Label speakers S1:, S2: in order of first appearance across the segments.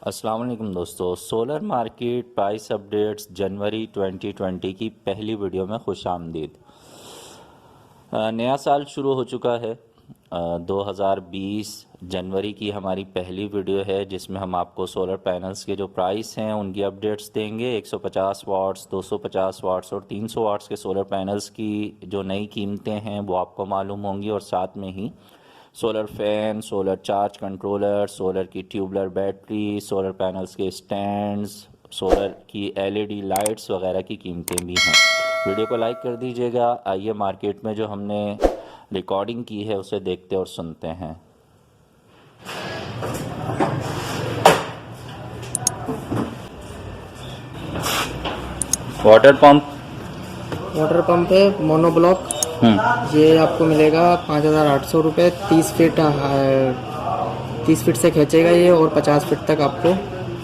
S1: अस्सलाम वालेकुम दोस्तों, सोलर मार्केट प्राइस अपडेट्स जनवरी 2020 की पहली वीडियो में खुश आमदीद। नया साल शुरू हो चुका है। 2020 जनवरी की हमारी पहली वीडियो है जिसमें हम आपको सोलर पैनल्स के जो प्राइस हैं उनकी अपडेट्स देंगे। 150 वाट्स, 250 वाट्स और 300 वाट्स के सोलर पैनल्स की जो नई कीमतें हैं वो आपको मालूम होंगी, और साथ में ही solar fan, solar charge controller, solar की ट्यूबलर बैटरी, सोलर पैनल्स के स्टैंड्स, सोलर की एलईडी लाइट्स वगैरह की कीमतें भी हैं। वीडियो को लाइक कर दीजिएगा। आइए मार्केट में जो हमने रिकॉर्डिंग की है उसे देखते और सुनते हैं। वाटर
S2: पंप है मोनोब्लॉक। ये आपको मिलेगा 5,800 रुपये। 30 फीट से खींचेगा ये, और 50 फीट तक आपको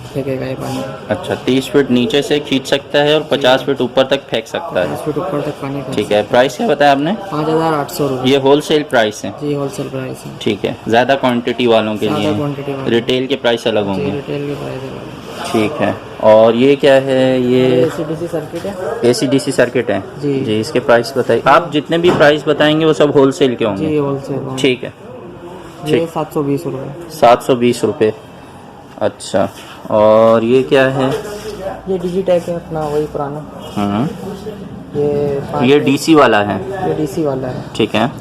S2: फेंकेगा ये पानी।
S1: अच्छा, 30 फीट नीचे से खींच सकता है और 50 फीट ऊपर तक फेंक सकता है।
S2: 50 फीट ऊपर तक पानी।
S1: ठीक है, प्राइस क्या बताया आपने?
S2: 5,800 रुपये।
S1: ये होलसेल प्राइस है?
S2: जी, होलसेल प्राइस है।
S1: ठीक है, ज़्यादा क्वांटिटी वालों के लिए।
S2: क्वांटिटी
S1: रिटेल के प्राइस अलग होंगे।
S2: रिटेल के प्राइस अलग।
S1: ठीक है, और ये क्या है? ये
S2: AC/DC सर्किट है।
S1: AC/DC सर्किट है
S2: जी।
S1: जी। इसके प्राइस बताइए। आप जितने भी प्राइस बताएंगे वो सब होलसेल के होंगे?
S2: जी, होलसेल।
S1: ठीक है,
S2: ये 720 रुपये।
S1: 720 रुपये। अच्छा, और ये क्या है?
S2: ये डिजिटेक है अपना, वही पुराना।
S1: ये DC वाला है?
S2: ये DC वाला है।
S1: ठीक है,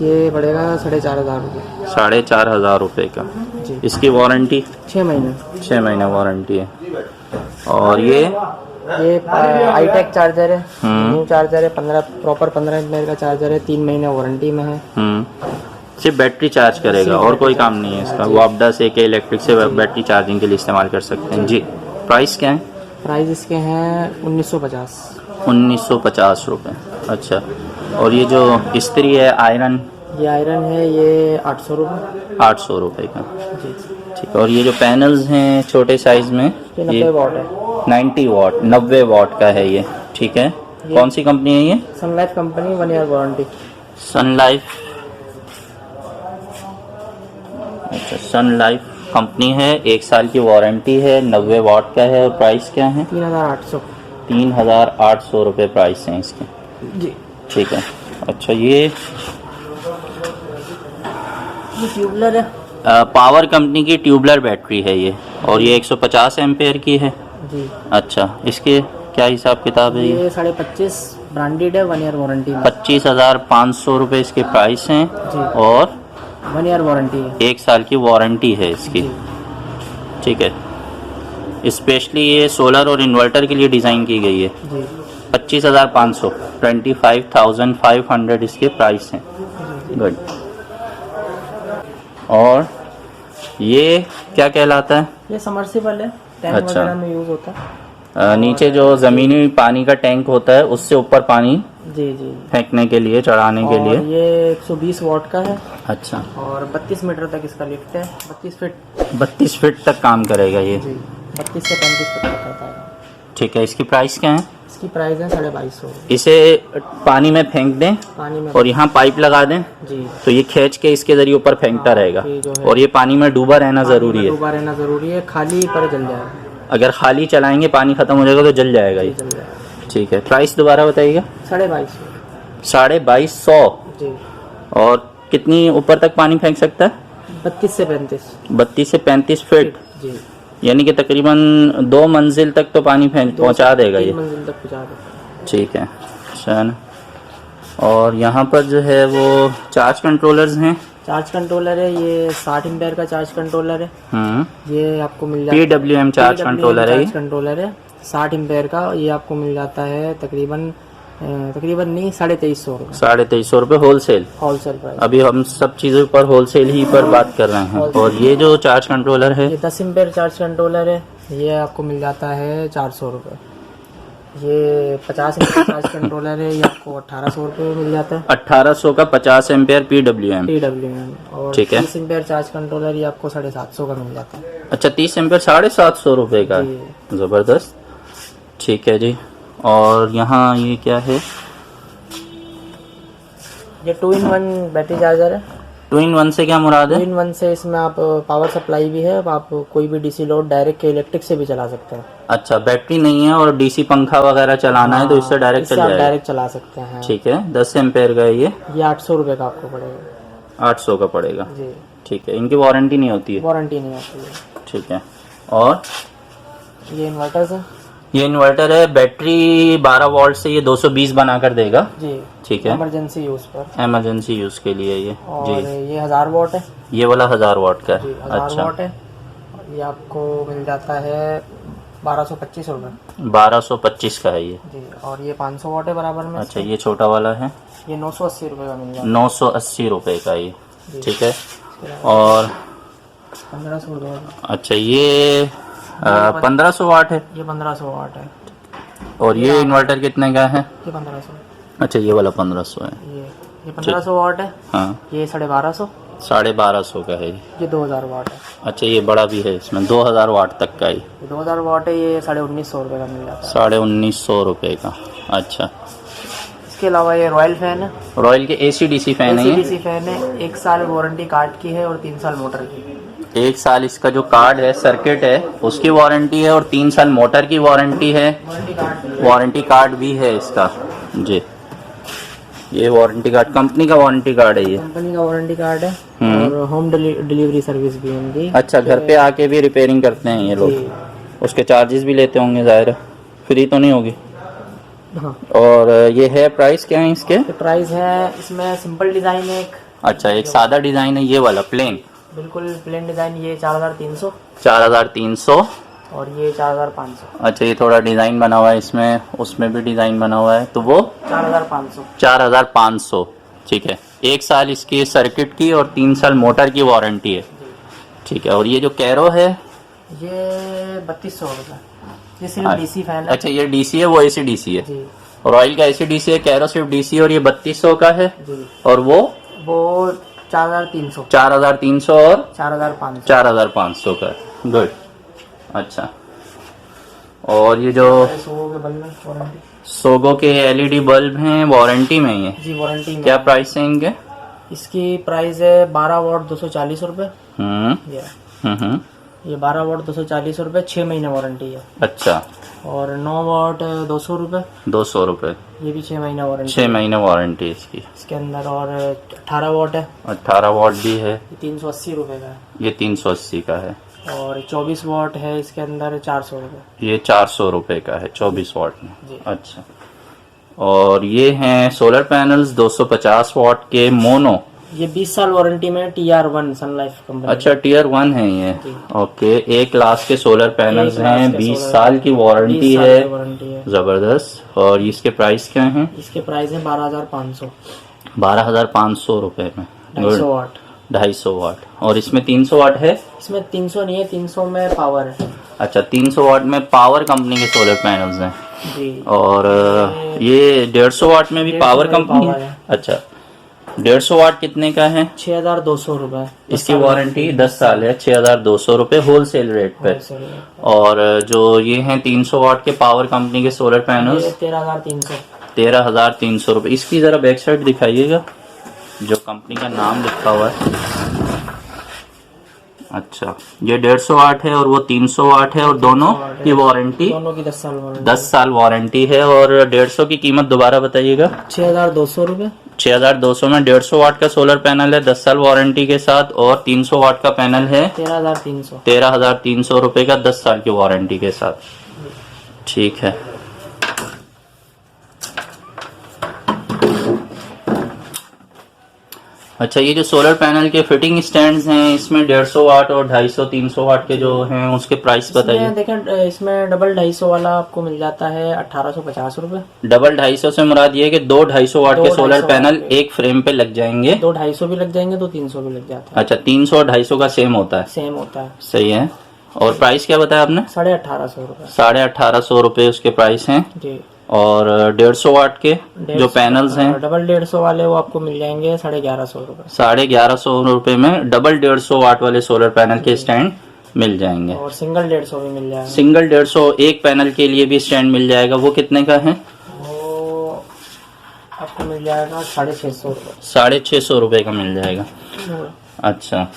S2: ये पड़ेगा 4,500 रुपये।
S1: 4,500 रुपये का।
S2: जी।
S1: इसकी वारंटी?
S2: 6 महीने।
S1: 6 महीने वारंटी है। और ये
S2: हाईटेक चार्जर है, न्यू चार्जर है। 15 एम्पेयर का चार्जर है। 3 महीने वारंटी में है।
S1: सिर्फ बैटरी चार्ज करेगा और कोई काम नहीं है इसका। वो आप 10 AK इलेक्ट्रिक से बैटरी चार्जिंग के लिए इस्तेमाल कर सकते हैं जी। प्राइस क्या है?
S2: प्राइस इसके हैं 1950।
S1: 1950 रुपये। अच्छा, और ये जो इस्त्री है आयरन?
S2: ये आयरन है, ये 800 रुपये।
S1: 800 रुपये का।
S2: जी।
S1: ठीक है, और ये जो पैनल्स हैं छोटे साइज में?
S2: ये 90 वाट है।
S1: 90 वाट, 90 वाट का है ये। ठीक है, कौन सी कंपनी है ये?
S2: Sun Life company, 1 year warranty.
S1: Sun Life. अच्छा, सनलाइफ कंपनी है, 1 साल की वारंटी है, 90 वाट का है। और प्राइस क्या है?
S2: 3,800।
S1: 3,800 रुपये प्राइस हैं इसके।
S2: जी।
S1: ठीक है। अच्छा, ये
S2: ट्यूबलर है।
S1: पावर कंपनी की ट्यूबलर बैटरी है ये, और ये 150 एम्पेयर की है
S2: जी।
S1: अच्छा, इसके क्या हिसाब किताब है?
S2: ये 25.5 ब्रांडेड है, 1 ईयर वारंटी में।
S1: 25,500 रुपये इसके प्राइस हैं।
S2: जी।
S1: और
S2: 1 ईयर वारंटी है।
S1: 1 साल की वारंटी है इसकी। ठीक है, स्पेशली ये सोलर और इन्वर्टर के लिए डिज़ाइन की गई है
S2: जी।
S1: 25,500, 25,500 इसके प्राइस हैं। गुड। और ये क्या कहलाता है?
S2: ये समर्सिबल है, टैंक
S1: अच्छा।
S2: वगैरह में यूज़ होता है।
S1: नीचे जो ज़मीनी पानी का टैंक होता है उससे ऊपर पानी
S2: जी जी
S1: फेंकने के लिए, चढ़ाने के लिए।
S2: ये 120 वाट का है।
S1: अच्छा,
S2: और 32 मीटर तक इसका लिफ्ट है।
S1: 32 फीट तक काम करेगा ये?
S2: जी, 32 से 35 फीट तक रहता है।
S1: ठीक है, इसकी प्राइस क्या है?
S2: इसकी प्राइस है 250।
S1: इसे पानी में फेंक दें
S2: पानी में,
S1: और यहाँ पाइप लगा दें
S2: जी,
S1: तो ये खींच के इसके जरिए ऊपर फेंकता रहेगा।
S2: ये जो है,
S1: और ये पानी में डूबा रहना ज़रूरी है?
S2: डूबा रहना ज़रूरी है। खाली पर जल जाएगा।
S1: अगर खाली चलाएंगे पानी ख़त्म हो जाएगा तो जल जाएगा ये?
S2: जल जाएगा।
S1: ठीक है, प्राइस दोबारा बताइएगा।
S2: 250।
S1: 250।
S2: जी।
S1: और कितनी ऊपर तक पानी फेंक सकता है?
S2: 32 से 35।
S1: 32 से 35 फीट,
S2: जी।
S1: यानी कि तकरीबन 2 मंजिल तक तो पानी पहुंचा देगा ये?
S2: 3 मंजिल तक पहुंचा देगा।
S1: ठीक है, चल। और यहाँ पर जो है वो चार्ज कंट्रोलर्स हैं।
S2: चार्ज कंट्रोलर है, ये 60 एम्पेयर का चार्ज कंट्रोलर है। ये आपको मिल जाता है।
S1: PWM चार्ज कंट्रोलर है ये?
S2: चार्ज कंट्रोलर है 60 एम्पेयर का। ये आपको मिल जाता है तकरीबन नहीं, 2350 रुपये।
S1: 2350 रुपये होलसेल
S2: प्राइस।
S1: अभी हम सब चीज़ों पर होलसेल ही पर बात कर रहे हैं। और ये जो चार्ज कंट्रोलर है?
S2: ये 10 एम्पेयर चार्ज कंट्रोलर है। ये आपको मिल जाता है 400 रुपये। ये 50 एम्पेयर चार्ज कंट्रोलर है, ये आपको 1800 रुपये में मिल जाता है।
S1: 1800 का 50 एम्पेयर PWM।
S2: और
S1: ठीक है।
S2: 30 एम्पेयर चार्ज कंट्रोलर ये आपको 750 का मिल जाता है।
S1: अच्छा, 30 एम्पेयर 750 रुपये का? ज़बरदस्त। ठीक है जी। और यहाँ ये क्या है?
S2: ये 2-in-1 बैटरी चार्जर है।
S1: 2 in 1 से क्या मुराद है?
S2: 2 in 1 से इसमें आप पावर सप्लाई भी है, अब आप कोई भी डीसी लोड डायरेक्ट इलेक्ट्रिक से भी चला सकते हैं।
S1: अच्छा, बैटरी नहीं है और डीसी पंखा वगैरह चलाना है तो इससे डायरेक्ट
S2: इससे
S1: चल
S2: आप
S1: जाएगा।
S2: डायरेक्ट चला सकते हैं।
S1: ठीक है, 10 एम्पेयर का है ये।
S2: 800 रुपये का आपको पड़ेगा।
S1: 800 का पड़ेगा।
S2: जी,
S1: ठीक है, इनकी वारंटी नहीं होती है?
S2: वारंटी नहीं होती है।
S1: ठीक है। और
S2: ये इन्वर्टर्स है
S1: ये इन्वर्टर है, बैटरी 12 वोल्ट से ये 220 बना कर देगा।
S2: जी,
S1: ठीक है,
S2: इमरजेंसी यूज पर।
S1: इमरजेंसी यूज के लिए ये।
S2: और
S1: जी,
S2: ये 1000 वॉट है।
S1: ये वाला 1000 वाट का
S2: जी,
S1: है।
S2: 1000
S1: अच्छा,
S2: वॉट है। ये आपको मिल जाता है 1225 रुपये।
S1: 1225 का है ये।
S2: जी, और ये 500 वॉट है बराबर में।
S1: अच्छा, ये छोटा वाला है,
S2: ये 980 रुपये का मिल जाता है।
S1: 980 रुपए का ये।
S2: जी।
S1: ठीक है। और
S2: 1500 रुपये।
S1: अच्छा, ये 1500 वाट है।
S2: ये 1500 वाट है।
S1: और ये इन्वर्टर कितने का है?
S2: ये 1500।
S1: अच्छा, ये वाला 1500 है।
S2: ये 1500 वाट है।
S1: हाँ,
S2: ये 1250।
S1: 1250 का है ये।
S2: ये 2000 वाट है।
S1: अच्छा, ये बड़ा भी है, इसमें 2000 वाट तक का ही।
S2: ये 2000 वाट है। ये 1950 रुपये का मिल जाता है।
S1: 1950 रुपए का। अच्छा,
S2: इसके अलावा ये रॉयल फैन है।
S1: रॉयल के एसी डीसी फैन है ये।
S2: AC/DC फैन है। 1 साल वारंटी कार्ड की है और 3 साल मोटर की।
S1: 1 साल इसका जो कार्ड है, सर्किट है, उसकी वारंटी है और 3 साल मोटर की वारंटी है। वारंटी कार्ड भी है इसका। जी, ये वारंटी कार्ड, कंपनी का वारंटी कार्ड है ये।
S2: कंपनी का वारंटी कार्ड है। और होम डिलीवरी सर्विस भी है इनकी।
S1: अच्छा, घर पे आके भी रिपेयरिंग करते हैं ये लोग?
S2: जी।
S1: उसके चार्जेस भी लेते होंगे, जाहिर है, फ्री तो नहीं होगी।
S2: हाँ,
S1: और ये है, प्राइस क्या है इसके?
S2: तो प्राइस है इसमें सिंपल डिज़ाइन है एक।
S1: अच्छा, एक सादा डिज़ाइन है, ये वाला प्लेन,
S2: बिल्कुल प्लेन डिज़ाइन। ये 4300।
S1: 4300।
S2: और ये 4500।
S1: अच्छा, ये थोड़ा डिज़ाइन बना हुआ है इसमें, उसमें भी डिज़ाइन बना हुआ है, तो वो
S2: 4500।
S1: 4500। ठीक है, 1 साल इसकी सर्किट की और 3 साल मोटर की वारंटी है। ठीक है। और ये जो कैरो है,
S2: ये 3200 रुपये। ये सिर्फ डीसी फैन है।
S1: अच्छा, ये डीसी है, वो एसी डीसी है।
S2: जी
S1: और ऑयल का एसी डीसी है, कैरो सिर्फ डीसी, और ये 3200 का है।
S2: जी।
S1: और वो
S2: 4300।
S1: 4300 और
S2: 4500।
S1: 4500 का है। गुड। अच्छा, और ये जो
S2: सोगो के बल्ब में वारंटी।
S1: सोगो के एलईडी बल्ब हैं, वारंटी में ही है?
S2: जी, वारंटी में।
S1: क्या प्राइस है इनके?
S2: इसकी प्राइस है 12 वॉट 240 रुपये।
S1: हम्म
S2: ये
S1: हम्म।
S2: ये 12 वॉट 240 रुपये, 6 महीने वारंटी है।
S1: अच्छा,
S2: और 9 वॉट 200 रुपये।
S1: 200 रुपए,
S2: ये भी 6 महीना वारंटी
S1: 6 महीने वारंटी है इसकी।
S2: इसके अंदर। और 18 वॉट है।
S1: 18 वॉट भी है,
S2: ये 380 रुपये का है।
S1: ये 380 का है।
S2: और 24 वॉट है इसके अंदर 400 रुपये।
S1: ये 400 रुपए का है 24 वॉट में।
S2: जी।
S1: अच्छा, और ये हैं सोलर पैनल्स 250 वॉट के मोनो।
S2: ये 20 साल वारंटी में TR1 सन लाइफ कंपनी।
S1: अच्छा, टियर 1 है ये।
S2: जी।
S1: ओके, 1 क्लास के सोलर पैनल्स
S2: एक लाख
S1: हैं,
S2: के
S1: 20
S2: सोलर
S1: साल की वारंटी
S2: 20 साल
S1: है।
S2: की वारंटी है।
S1: जबरदस्त। और इसके प्राइस क्या हैं?
S2: इसके प्राइस है 12500।
S1: 12,500 रुपए में।
S2: 250 वाट।
S1: 250 वाट। और इसमें 300 वाट है?
S2: इसमें 300 नहीं है, 300 में पावर है।
S1: अच्छा, 300 वाट में पावर कंपनी के सोलर पैनल्स हैं।
S2: जी।
S1: और ये 150 वाट में भी
S2: 150
S1: पावर
S2: में भी
S1: कंपनी
S2: पावर
S1: है?
S2: है।
S1: अच्छा, 150 वाट कितने का है?
S2: 6200 रुपये।
S1: इसकी वारंटी 10 साल है, 6200 रुपए होलसेल रेट पे। और जो ये हैं 300 वाट के पावर कंपनी के सोलर पैनल्स,
S2: 13300।
S1: 13300 रुपए। इसकी जरा बैक साइड दिखाइएगा, जो कंपनी का नाम लिखा हुआ है। अच्छा, ये 150 वाट है और वो 300 वाट है, और दोनों की वारंटी,
S2: दोनों की 10 साल वारंटी।
S1: 10 साल वारंटी है। और 150 की कीमत दोबारा बताइएगा।
S2: 6200 रुपये।
S1: 6200 में 150 वाट का सोलर पैनल है 10 साल वारंटी के साथ, और 300 वाट का पैनल है
S2: 13300।
S1: 13300 रुपए का 10 साल की वारंटी के साथ। ठीक है। अच्छा, ये जो सोलर पैनल के फिटिंग स्टैंड्स हैं, इसमें 150 वाट और 250 300 वाट के जो हैं, उसके प्राइस बताइए।
S2: देखें, इसमें डबल 250 वाला आपको मिल जाता है 1850 रुपये।
S1: डबल 250 से मुराद ये है कि 2 250 वाट के
S2: 2
S1: सोलर
S2: 250
S1: पैनल
S2: वाट के।
S1: एक फ्रेम पे लग जाएंगे।
S2: 2 250 भी लग जाएंगे, 2 300 भी लग जाता है।
S1: अच्छा, 300 और 250 का सेम होता है?
S2: सेम होता है।
S1: सही है। और प्राइस क्या बताया आपने?
S2: 1850 रुपये।
S1: 1850 रुपए उसके प्राइस हैं।
S2: जी।
S1: और 150 वाट के जो पैनल्स हैं,
S2: डबल 150 वाले वो आपको मिल जाएंगे 1150 रुपये।
S1: 1150 रुपए में डबल 150 वाट वाले सोलर पैनल के स्टैंड मिल जाएंगे।
S2: और सिंगल 150 भी मिल जाएगा।
S1: सिंगल 150 एक पैनल के लिए भी स्टैंड मिल जाएगा, वो कितने का है?
S2: वो आपको मिल जाएगा 650 रुपये।
S1: 650 रुपये का मिल जाएगा। अच्छा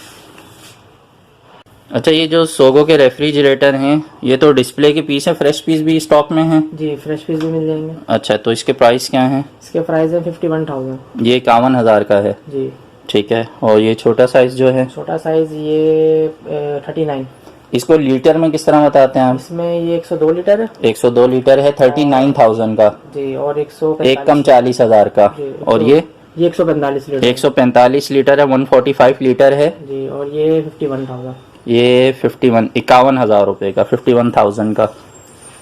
S1: अच्छा, ये जो सोगो के रेफ्रिजरेटर हैं, ये तो डिस्प्ले के पीस है, फ्रेश पीस भी स्टॉक में है?
S2: जी, फ्रेश पीस भी मिल जाएंगे।
S1: अच्छा, तो इसके प्राइस क्या हैं?
S2: इसके प्राइस है 51,000।
S1: ये 51,000 का है।
S2: जी
S1: ठीक है। और ये छोटा साइज जो है?
S2: छोटा साइज ये 39।
S1: इसको लीटर में किस तरह बताते हैं आप?
S2: इसमें ये 102 लीटर है।
S1: 102 लीटर है, 39,000 का।
S2: जी, और 145
S1: एक कम 40,000 का।
S2: जी,
S1: और ये
S2: 145 लीटर।
S1: 145 लीटर है, 145 लीटर है
S2: जी, और ये 51,000।
S1: ये 51,000 रुपये का, 51,000 का।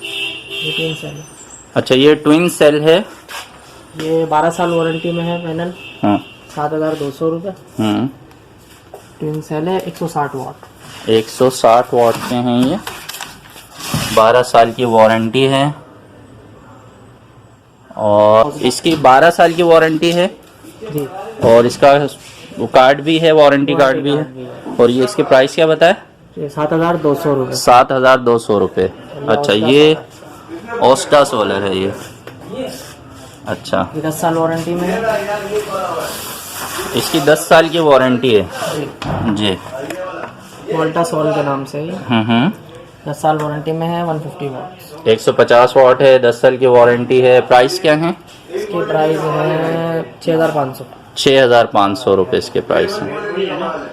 S2: ये 3 सेल है।
S1: अच्छा, ये ट्विन सेल है।
S2: ये 12 साल वारंटी में है पैनल।
S1: हाँ।
S2: 7,200 रुपये। ट्विन सेल है, 160 वाट।
S1: 160 वाट के हैं ये, 12 साल की वारंटी है। और इसकी 12 साल की वारंटी है।
S2: जी,
S1: और इसका वो कार्ड भी है, वारंटी कार्ड भी है। और ये इसके प्राइस क्या बताए?
S2: ये 7,200 रुपये।
S1: 7,200 रुपये। अच्छा, ये ओस्टा सोलर है ये। अच्छा,
S2: ये 10 साल वारंटी में है।
S1: इसकी 10 साल की वारंटी है जी।
S2: वोल्टा सोल के नाम से ही 10 साल वारंटी में है। 150 वाट।
S1: 150 वाट है, 10 साल की वारंटी है। प्राइस क्या है?
S2: इसकी प्राइस है 6,500।
S1: 6,500 रुपये इसके प्राइस हैं।